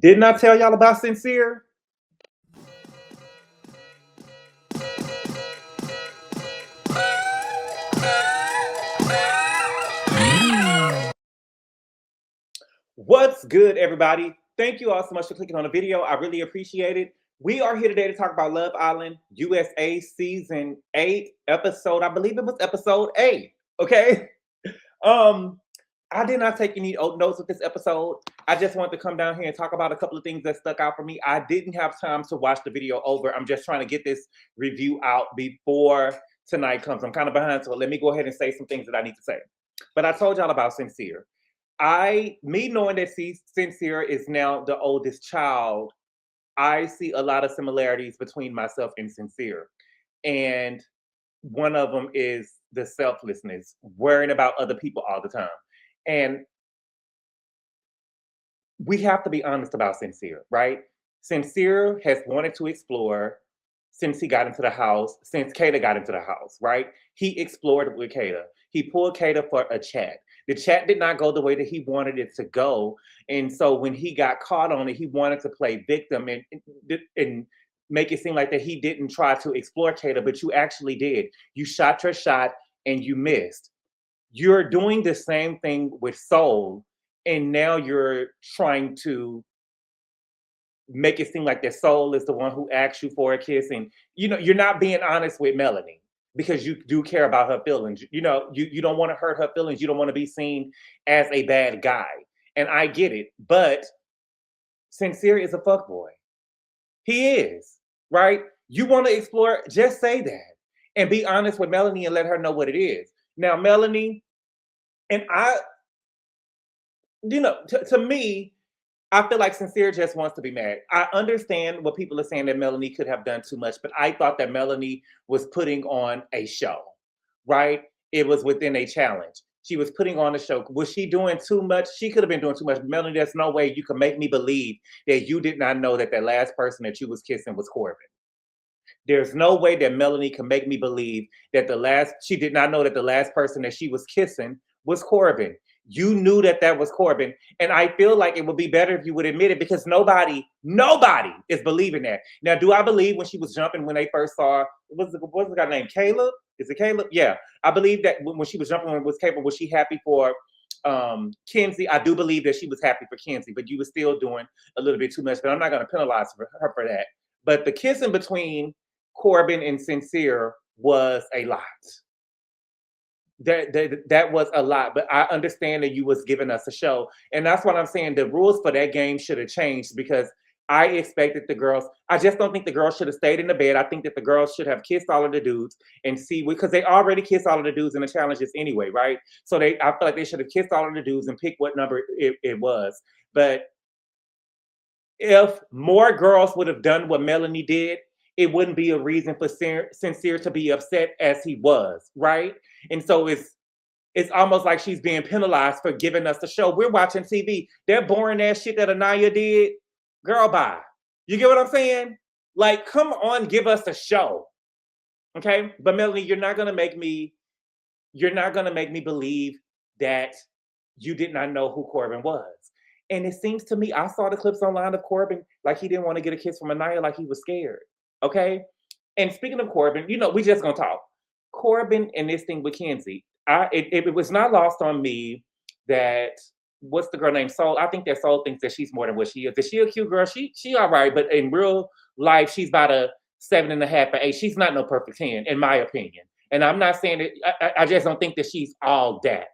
Didn't I tell y'all about Sincere? What's good, everybody? Thank you all so much for clicking on the video. I really appreciate it. We are here today to talk about Love Island USA Season 8, episode, I believe it was episode 8. Okay. Um, I did not take any notes with this episode. I just wanted to come down here and talk about a couple of things that stuck out for me. I didn't have time to watch the video over. I'm just trying to get this review out before tonight comes. I'm kind of behind, so let me go ahead and say some things that I need to say. But I told y'all about Sincere. Me knowing that Sincere is now the oldest child, I see a lot of similarities between myself and Sincere. And one of them is the selflessness, worrying about other people all the time. And we have to be honest about Sincere, right? Sincere has wanted to explore since he got into the house, since Kata got into the house, right? He explored with Kata. He pulled Kata for a chat. The chat did not go the way that he wanted it to go. And so when he got caught on it, he wanted to play victim and make it seem like that he didn't try to explore Kata, but you actually did. You shot your shot and you missed. You're doing the same thing with Soul, and now you're trying to make it seem like that Soul is the one who asked you for a kiss, and you're not being honest with Melanie because you do care about her feelings. You don't want to hurt her feelings. You don't want to be seen as a bad guy, and I get it. But Sincere is a fuckboy. He is, right? You want to explore? Just say that and be honest with Melanie and let her know what it is. Now, Melanie and I, to me, I feel like Sincere just wants to be mad. I understand what people are saying that Melanie could have done too much, but I thought that Melanie was putting on a show, right? It was within a challenge. She was putting on a show. Was she doing too much? She could have been doing too much. Melanie, there's no way you can make me believe that you did not know that last person that you was kissing was Corbin. There's no way that Melanie can make me believe that she did not know that the last person that she was kissing was Corbin. You knew that was Corbin. And I feel like it would be better if you would admit it because nobody is believing that. Now, do I believe when she was jumping when they first saw, what's the guy named Caleb? Is it Caleb? Yeah. I believe that when she was jumping when it was Caleb, was she happy for Kenzie? I do believe that she was happy for Kenzie, but you were still doing a little bit too much. But I'm not going to penalize her for that. But the kissing between Corbin and Sincere was a lot. That was a lot, but I understand that you was giving us a show, and that's what I'm saying. The rules for that game should have changed because I expected the girls. I just don't think the girls should have stayed in the bed. I think that the girls should have kissed all of the dudes and see, because they already kissed all of the dudes in the challenges anyway, right? So I feel like they should have kissed all of the dudes and picked what number it was. But if more girls would have done what Melanie did, it wouldn't be a reason for Sincere to be upset as he was, right? And so it's almost like she's being penalized for giving us the show. We're watching TV. That boring ass shit that Annayia did, girl, bye. You get what I'm saying? Like, come on, give us a show. Okay? But Melanie, you're not gonna make me believe that you did not know who Corbin was. And it seems to me, I saw the clips online of Corbin, like he didn't want to get a kiss from Annayia, like he was scared. Okay? And speaking of Corbin, we just gonna talk. Corbin and this thing with Kenzie. It was not lost on me that what's the girl named Soul? I think that Soul thinks that she's more than what she is. Is she a cute girl? She all right, but in real life, she's about a 7.5 or 8. She's not no perfect 10, in my opinion. And I'm not saying that I just don't think that she's all that.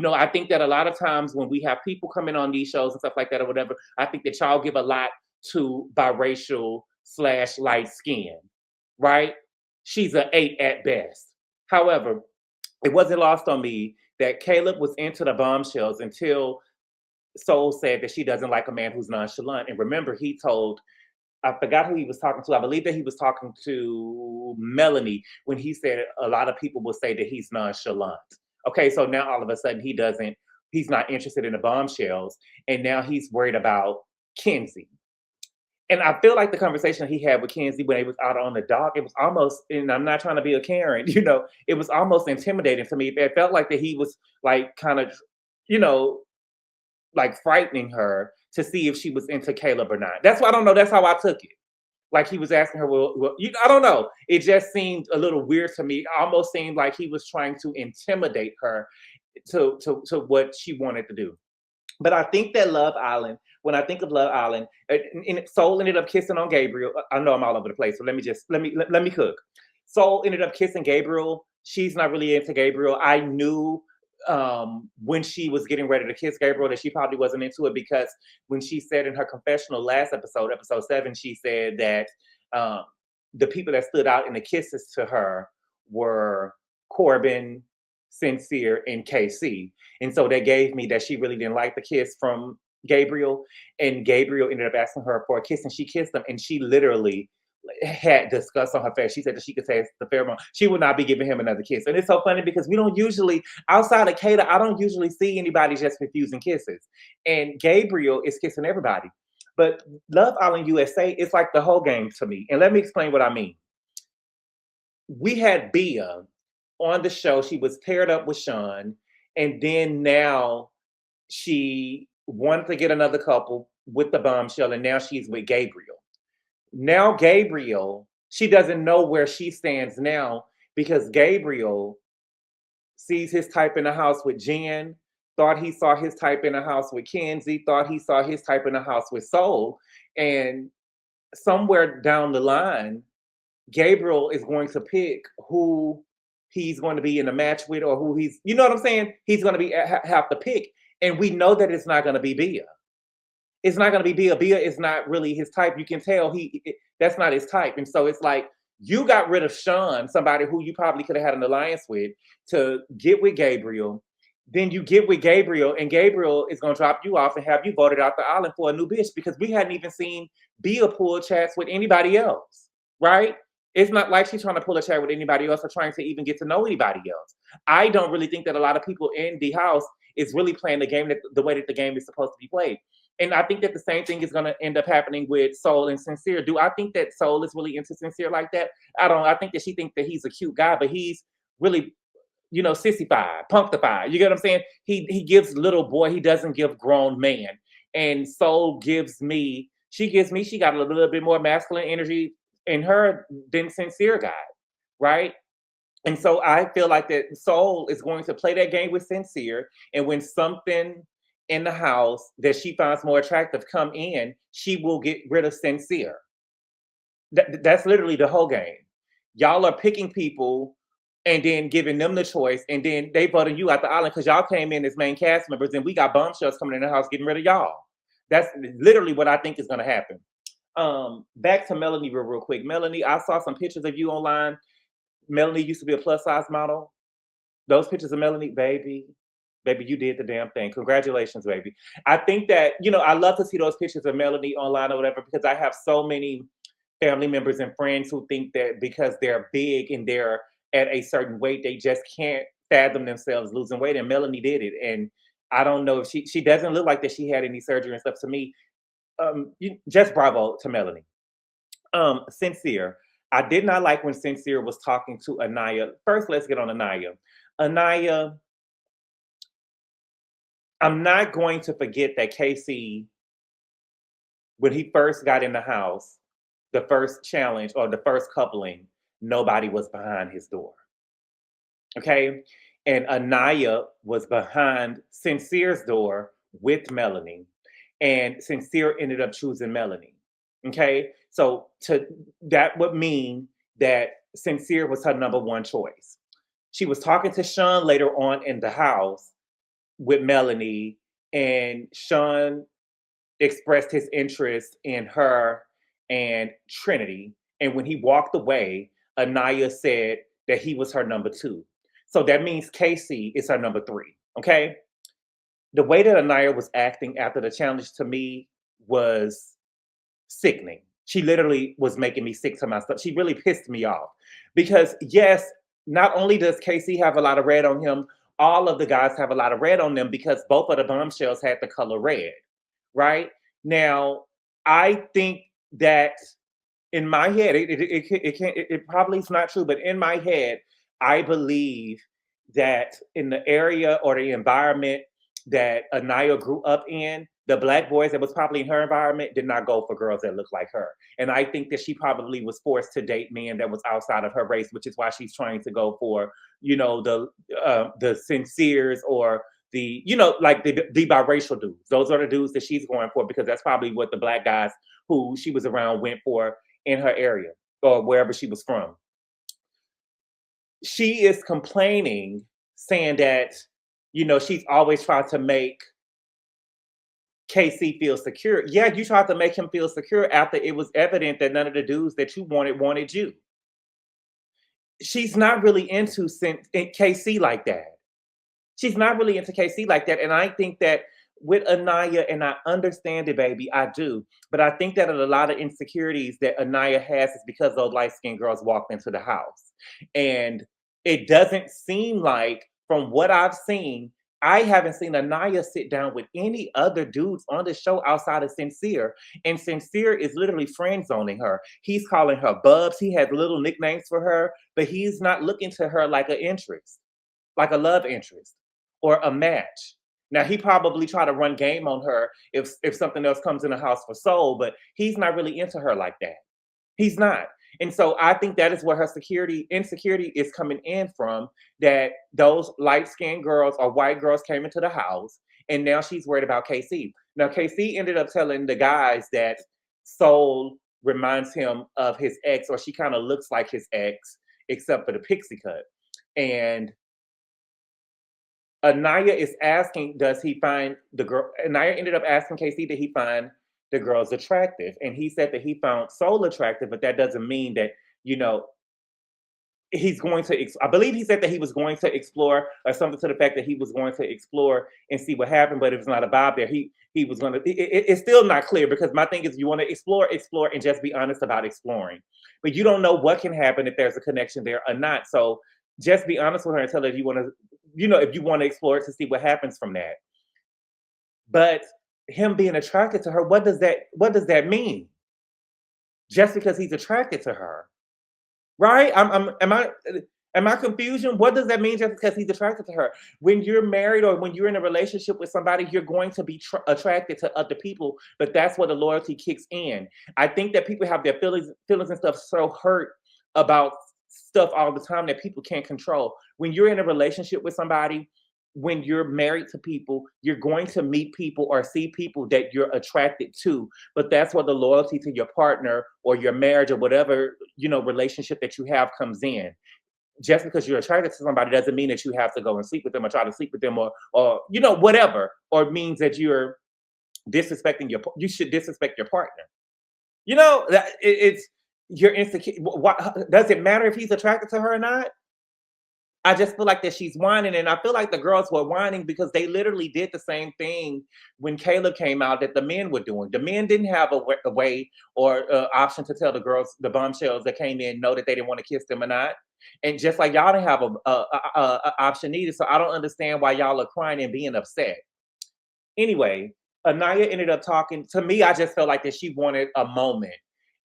I think that a lot of times when we have people coming on these shows and stuff like that or whatever, I think that y'all give a lot to biracial / light skin, right? She's an 8 at best. However, it wasn't lost on me that Caleb was into the bombshells until Soul said that she doesn't like a man who's nonchalant. And remember, he told, I forgot who he was talking to. I believe that he was talking to Melanie when he said a lot of people will say that he's nonchalant. Okay, so now all of a sudden he's not interested in the bombshells. And now he's worried about Kenzie. And I feel like the conversation he had with Kenzie when he was out on the dock, it was almost, and I'm not trying to be a Karen, it was almost intimidating to me. It felt like that he was like kind of, like frightening her to see if she was into Caleb or not. That's why I don't know. That's how I took it. Like he was asking her, I don't know. It just seemed a little weird to me. It almost seemed like he was trying to intimidate her to what she wanted to do. But I think that Love Island, when I think of Love Island, Soul ended up kissing on Gabriel. I know I'm all over the place, so let me cook. Soul ended up kissing Gabriel. She's not really into Gabriel. I knew when she was getting ready to kiss Gabriel that she probably wasn't into it, because when she said in her confessional last episode, episode 7, she said that the people that stood out in the kisses to her were Corbin, Sincere, and KC. And so that gave me that she really didn't like the kiss from Gabriel. And Gabriel ended up asking her for a kiss, and she kissed him. And she literally had disgust on her face. She said that she could taste the pheromone. She would not be giving him another kiss. And it's so funny because we don't usually, outside of Kata, I don't usually see anybody just refusing kisses. And Gabriel is kissing everybody. But Love Island USA, it's like the whole game to me. And let me explain what I mean. We had Bia on the show. She was paired up with Sean. And then now she wanted to get another couple with the bombshell. And now she's with Gabriel. Now Gabriel, she doesn't know where she stands now, because Gabriel sees his type in the house with Jen, thought he saw his type in the house with Kenzie, thought he saw his type in the house with Soul. And somewhere down the line, Gabriel is going to pick who he's going to be in a match with, or who he's, you know what I'm saying? He's going to be have to pick. And we know that it's not going to be Bia. It's not going to be Bia. Bia is not really his type. You can tell that's not his type. And so it's like, you got rid of Sean, somebody who you probably could have had an alliance with, to get with Gabriel. Then you get with Gabriel, and Gabriel is going to drop you off and have you voted out the island for a new bitch, because we hadn't even seen Bia pull chats with anybody else, right? It's not like she's trying to pull a chat with anybody else or trying to even get to know anybody else. I don't really think that a lot of people in the house is really playing the game the way that the game is supposed to be played. And I think that the same thing is going to end up happening with Soul and Sincere. Do I think that Soul is really into Sincere like that? I don't. I think that she thinks that he's a cute guy, but he's really, sissified, punktified. You get what I'm saying? He gives little boy. He doesn't give grown man. And Soul she got a little bit more masculine energy in her than Sincere got, right? And so I feel like that Soul is going to play that game with Sincere, and when something in the house that she finds more attractive come in, she will get rid of Sincere. That's literally the whole game. Y'all are picking people and then giving them the choice, and then they voted you out the island because y'all came in as main cast members, and we got bombshells coming in the house getting rid of y'all. That's literally what I think is going to happen. Back to Melanie real quick. Melanie, I saw some pictures of you online. Melanie used to be a plus size model. Those pictures of Melanie, baby, you did the damn thing. Congratulations, baby. I think that, I love to see those pictures of Melanie online or whatever, because I have so many family members and friends who think that because they're big and they're at a certain weight, they just can't fathom themselves losing weight. And Melanie did it. And I don't know if she doesn't look like that she had any surgery and stuff. To me, just bravo to Melanie. Sincere. I did not like when Sincere was talking to Annayia. First, let's get on Annayia. Annayia, I'm not going to forget that KC, when he first got in the house, the first challenge or the first coupling, nobody was behind his door. Okay? And Annayia was behind Sincere's door with Melanie. And Sincere ended up choosing Melanie. Okay? So that would mean that Sincere was her number one choice. She was talking to Sean later on in the house with Melanie, and Sean expressed his interest in her and Trinity. And when he walked away, Annayia said that he was her number 2. So that means Casey is her number 3. Okay? The way that Annayia was acting after the challenge to me was sickening. She literally was making me sick to my stomach. She really pissed me off, because yes, not only does Casey have a lot of red on him, all of the guys have a lot of red on them, because both of the bombshells had the color red, right? Now, I think that in my head, it probably is not true, but in my head, I believe that in the area or the environment that Annayia grew up in, the black boys that was probably in her environment did not go for girls that looked like her. And I think that she probably was forced to date men that was outside of her race, which is why she's trying to go for, the sinceres or like the biracial dudes. Those are the dudes that she's going for because that's probably what the black guys who she was around went for in her area or wherever she was from. She is complaining, saying that, she's always tried to make KC feel secure. Yeah, you tried to make him feel secure after it was evident that none of the dudes that you wanted you. She's not really into KC like that. She's not really into KC like that. And I think that with Annayia, and I understand it, baby, I do. But I think that a lot of insecurities that Annayia has is because those light-skinned girls walked into the house. And it doesn't seem like, from what I've seen, I haven't seen Annayia sit down with any other dudes on the show outside of Sincere. And Sincere is literally friend zoning her. He's calling her Bubs. He has little nicknames for her, but he's not looking to her like an interest, like a love interest or a match. Now, he probably try to run game on her if something else comes in the house for soul, but he's not really into her like that. He's not. And so I think that is where her insecurity is coming in from, that those light-skinned girls or white girls came into the house, and now she's worried about KC. Now, KC ended up telling the guys that Soul reminds him of his ex, or she kind of looks like his ex, except for the pixie cut. And Annayia is asking, does he find the girl? Annayia ended up asking KC, did he find the girls attractive? And he said that he found Soul attractive, but that doesn't mean that, he's going to, I believe he said that he was going to explore, or something to the fact that he was going to explore and see what happened, but it was not a vibe there. He was going to, it's still not clear, because my thing is, you want to explore, and just be honest about exploring. But you don't know what can happen if there's a connection there or not. So just be honest with her and tell her if you want to, if you want to explore it to see what happens from that. But him being attracted to her, what does that mean? Just because he's attracted to her, right? Am I confusing? What does that mean just because he's attracted to her? When you're married or when you're in a relationship with somebody, you're going to be attracted to other people, but that's where the loyalty kicks in. I think that people have their feelings and stuff so hurt about stuff all the time that people can't control. When you're in a relationship with somebody, when you're married to people, you're going to meet people or see people that you're attracted to. But that's where the loyalty to your partner or your marriage or whatever, relationship that you have comes in. Just because you're attracted to somebody doesn't mean that you have to go and sleep with them or try to sleep with them or whatever, or it means that you're disrespecting you should disrespect your partner. You're insecure. Does it matter if he's attracted to her or not? I just feel like that she's whining, and I feel like the girls were whining because they literally did the same thing when Caleb came out that the men were doing. The men didn't have a way or option to tell the girls, the bombshells that came in, know that they didn't want to kiss them or not. And just like y'all didn't have a option either, so I don't understand why y'all are crying and being upset. Anyway, Annayia ended up talking to me. I just felt like that she wanted a moment.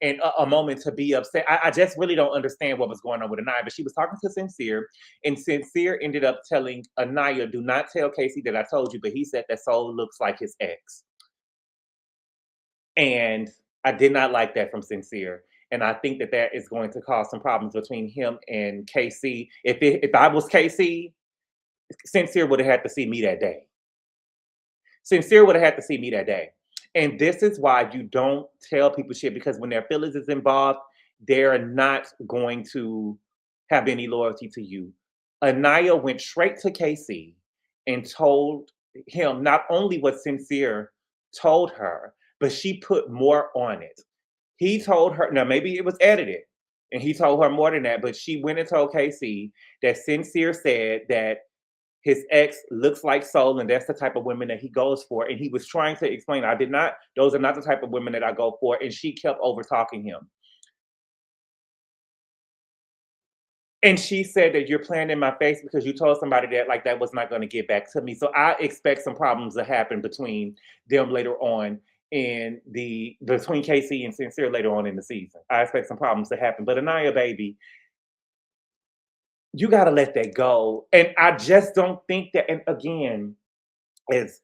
And a moment to be upset. I just really don't understand what was going on with Annayia, but she was talking to Sincere, and Sincere ended up telling Annayia, do not tell Casey that I told you, but he said that Soul looks like his ex. And I did not like that from Sincere. And I think that is going to cause some problems between him and KC. If I was KC, Sincere would have had to see me that day. Sincere would have had to see me that day. And this is why you don't tell people shit, because when their feelings is involved, they're not going to have any loyalty to you. Annayia went straight to KC and told him not only what Sincere told her, but she put more on it. He told her, now maybe it was edited, and he told her more than that, but she went and told KC that Sincere said that his ex looks like Soul, and that's the type of women that he goes for. And he was trying to explain, those are not the type of women that I go for. And she kept over talking him. And she said that you're playing in my face because you told somebody that was not going to get back to me. So I expect some problems to happen between them later on between KC and Sincere later on in the season. I expect some problems to happen. But Annayia, baby, you got to let that go. And I just don't think that, and again, is,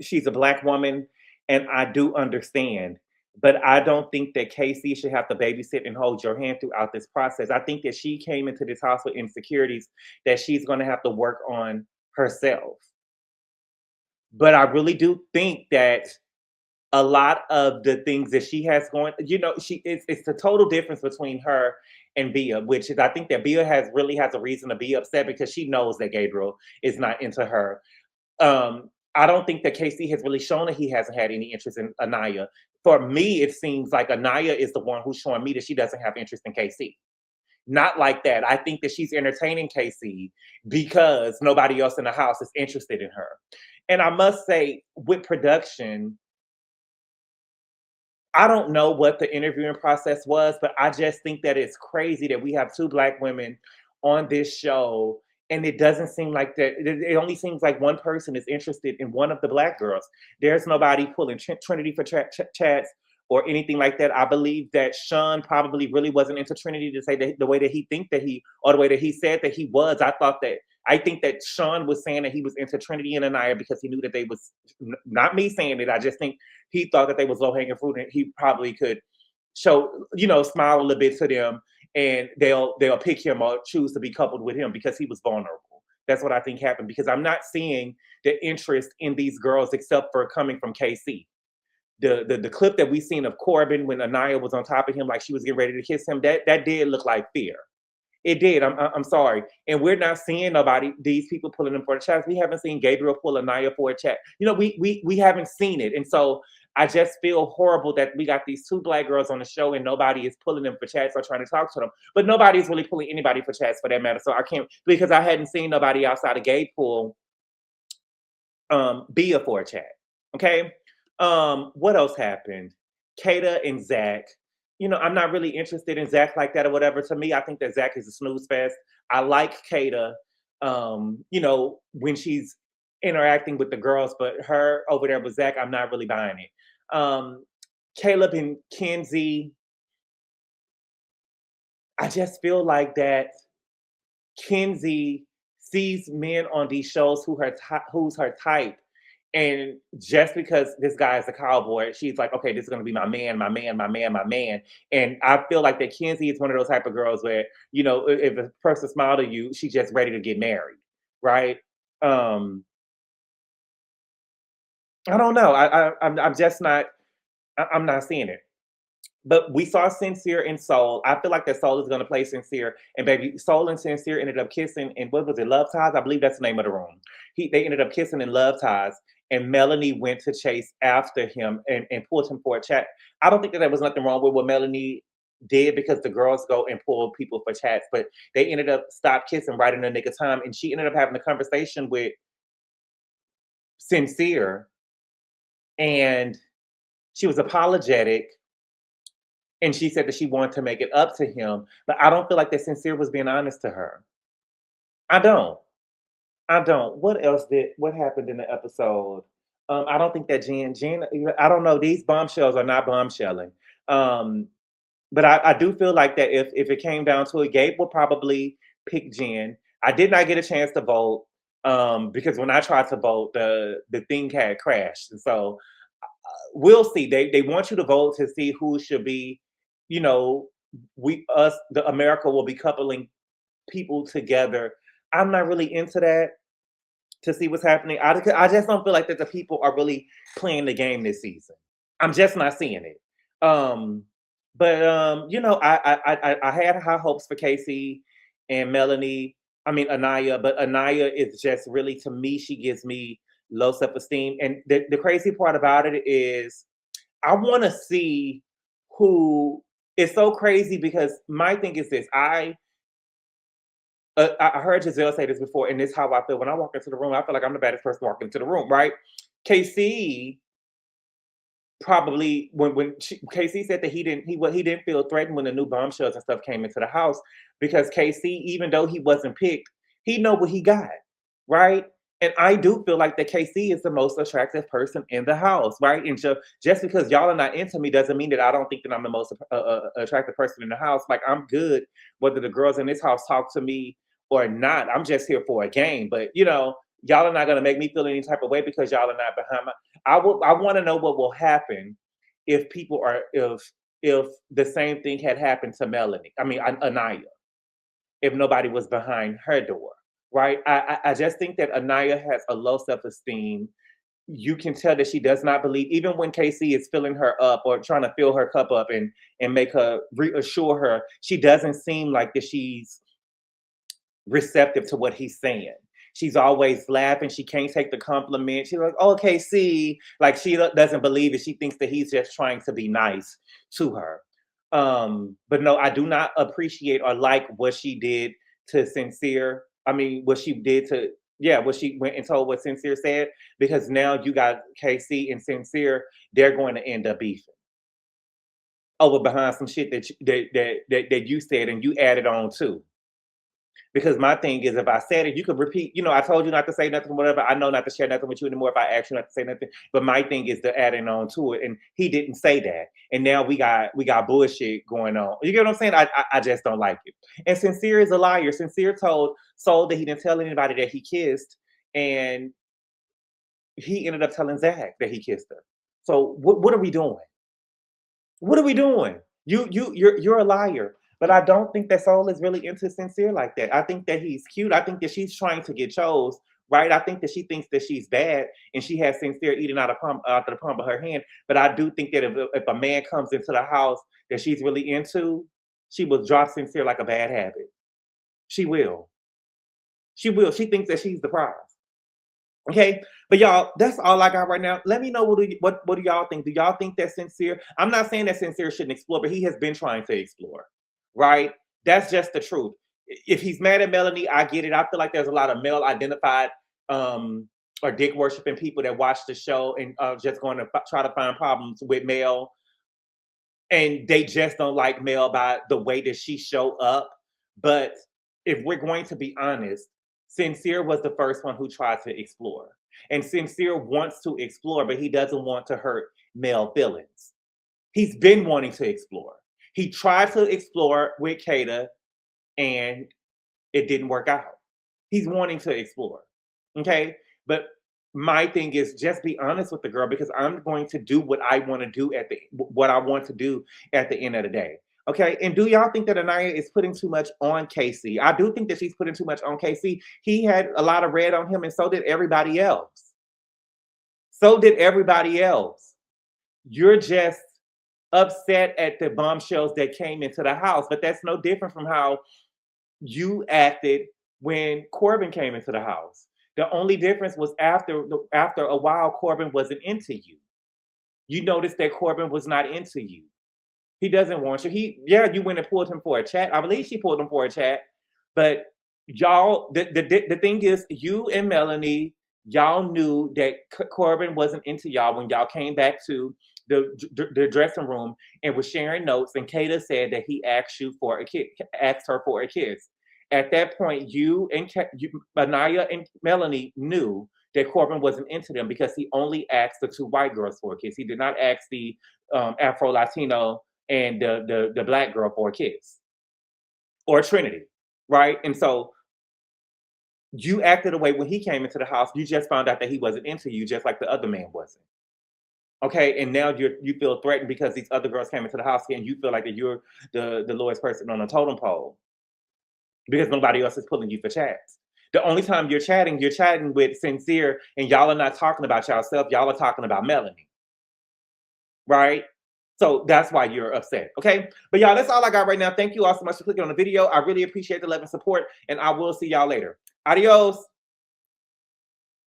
she's a black woman, and I do understand. But I don't think that Casey should have to babysit and hold your hand throughout this process. I think that she came into this house with insecurities that she's going to have to work on herself. But I really do think that a lot of the things that she has going, it's a total difference between her and Bia, which is I think that Bia has a reason to be upset because she knows that Gabriel is not into her. I don't think that Casey has really shown that he hasn't had any interest in Annayia. For me, it seems like Annayia is the one who's showing me that she doesn't have interest in Casey. Not like that. I think that she's entertaining Casey because nobody else in the house is interested in her. And I must say, with production, I don't know what the interviewing process was, but I just think that it's crazy that we have two black women on this show, and it doesn't seem like that. It only seems like one person is interested in one of the black girls. There's nobody pulling Trinity for chats or anything like that. I believe that Sean probably really wasn't into Trinity to say that the way that he think that he, or the way that he said that he was. I think that Sean was saying that he was into Trinity and Annayia because he knew that they was, not me saying it. I just think he thought that they was low hanging fruit, and he probably could show, smile a little bit to them, and they'll pick him or choose to be coupled with him because he was vulnerable. That's what I think happened, because I'm not seeing the interest in these girls except for coming from KC. The clip that we seen of Corbin when Annayia was on top of him, like she was getting ready to kiss him, that did look like fear. It did. I'm sorry, and we're not seeing these people pulling them for the chats. We haven't seen Gabriel pull Annayia for a chat. We haven't seen it, and so I just feel horrible that we got these two black girls on the show and nobody is pulling them for chats or trying to talk to them. But nobody's really pulling anybody for chats for that matter. So I can't, because I hadn't seen nobody outside of Gabe pull Bia for a chat. Okay. What else happened? Kata and Zach. I'm not really interested in Zach like that or whatever. To me, I think that Zach is a snooze fest. I like Kata, when she's interacting with the girls, but her over there with Zach, I'm not really buying it. Caleb and Kenzie, I just feel like that Kenzie sees men on these shows who's her type. And just because this guy is a cowboy, she's like, okay, this is going to be my man, my man, my man, my man. And I feel like that Kenzie is one of those type of girls where, if a person smiled at you, she's just ready to get married, right? I don't know. I'm just not. I'm not seeing it. But we saw Sincere and Soul. I feel like that Soul is going to play Sincere, and baby, Soul and Sincere ended up kissing. And what was it, Love Ties? I believe that's the name of the room. They ended up kissing in Love Ties, and Melanie went to chase after him and pulled him for a chat. I don't think that there was nothing wrong with what Melanie did, because the girls go and pull people for chats, but they ended up stop kissing right in the nick of time, and she ended up having a conversation with Sincere, and she was apologetic, and she said that she wanted to make it up to him, but I don't feel like that Sincere was being honest to her. I don't. What happened in the episode? I don't think that Jen, I don't know. These bombshells are not bombshelling. But I do feel like that if it came down to it, Gabe will probably pick Jen. I did not get a chance to vote because when I tried to vote, the thing had crashed. And so we'll see. They want you to vote to see who should be, the America will be coupling people together. I'm not really into that, to see what's happening. I just don't feel like that the people are really playing the game this season. I'm just not seeing it. I had high hopes for Casey and Melanie. I mean Annayia, but Annayia is just really, to me, she gives me low self-esteem. And the crazy part about it is I want to see who. It's so crazy because my thing is this. I heard Giselle say this before, and this is how I feel when I walk into the room. I feel like I'm the baddest person walking into the room, right? KC probably KC said that he didn't feel threatened when the new bombshells and stuff came into the house, because KC, even though he wasn't picked, he know what he got, right? And I do feel like that KC is the most attractive person in the house, right? And just because y'all are not into me doesn't mean that I don't think that I'm the most attractive person in the house. Like, I'm good whether the girls in this house talk to me or not. I'm just here for a game. But Y'all are not gonna make me feel any type of way because y'all are not behind my. I want to know what will happen if people are if the same thing had happened to Melanie. I mean, Annayia, if nobody was behind her door, right? I just think that Annayia has a low self esteem. You can tell that she does not believe, even when Casey is filling her up or trying to fill her cup up and make her reassure her, she doesn't seem like that she's receptive to what he's saying. She's always laughing. She can't take the compliment. She's like, "Oh, Casey," like she doesn't believe it. She thinks that he's just trying to be nice to her. But no, I do not appreciate or like what she did to Sincere. I mean, what she did to, yeah, what she went and told what Sincere said, because now you got KC and Sincere, they're going to end up beefing over behind some shit that you said and you added on too. Because my thing is, if I said it, you could repeat. You know, I told you not to say nothing, whatever. I know not to share nothing with you anymore if I ask you not to say nothing. But my thing is to adding on to it, and he didn't say that, and now we got bullshit going on. You get what I'm saying? I just don't like it. And Sincere is a liar. Sincere told Soul that he didn't tell anybody that he kissed, and he ended up telling Zach that he kissed her. So what are we doing? What are we doing? You're a liar. But I don't think that Soul is really into Sincere like that. I think that he's cute. I think that she's trying to get chose, right? I think that she thinks that she's bad and she has Sincere eating out of the palm of her hand. But I do think that if a man comes into the house that she's really into, she will drop Sincere like a bad habit. She will. She will. She thinks that she's the prize. Okay, but y'all, that's all I got right now. Let me know what do y'all think? Do y'all think that Sincere? I'm not saying that Sincere shouldn't explore, but he has been trying to explore, right? That's just the truth. If he's mad at Melanie, I get it. I feel like there's a lot of male identified or dick worshiping people that watch the show and just going to try to find problems with Mel, and they just don't like Mel by the way that she showed up. But if we're going to be honest, Sincere was the first one who tried to explore. And Sincere wants to explore, but he doesn't want to hurt male feelings. He's been wanting to explore. He tried to explore with Kata and it didn't work out. He's wanting to explore. Okay? But my thing is just be honest with the girl, because I'm going to do what I want to do at the end of the day. Okay, and do y'all think that Annayia is putting too much on Casey? I do think that she's putting too much on Casey. He had a lot of red on him, and so did everybody else. So did everybody else. You're just upset at the bombshells that came into the house, but that's no different from how you acted when Corbin came into the house. The only difference was after a while, Corbin wasn't into you. You noticed that Corbin was not into you. He doesn't want you. You went and pulled him for a chat. I believe she pulled him for a chat. But y'all, the thing is, you and Melanie, y'all knew that Corbin wasn't into y'all when y'all came back to the dressing room and was sharing notes. And Kata said that he asked her for a kiss. At that point, Annayia and Melanie knew that Corbin wasn't into them because he only asked the two white girls for a kiss. He did not ask the Afro-Latino and the black girl for a kiss or Trinity, right? And so you acted away when he came into the house. You just found out that he wasn't into you, just like the other man wasn't. Okay, and now you feel threatened because these other girls came into the house and you feel like that you're the lowest person on the totem pole because nobody else is pulling you for chats. The only time you're chatting with Sincere, and y'all are not talking about yourself. Y'all are talking about Melanie, right? So that's why you're upset, okay? But y'all, that's all I got right now. Thank you all so much for clicking on the video. I really appreciate the love and support, and I will see y'all later. Adios.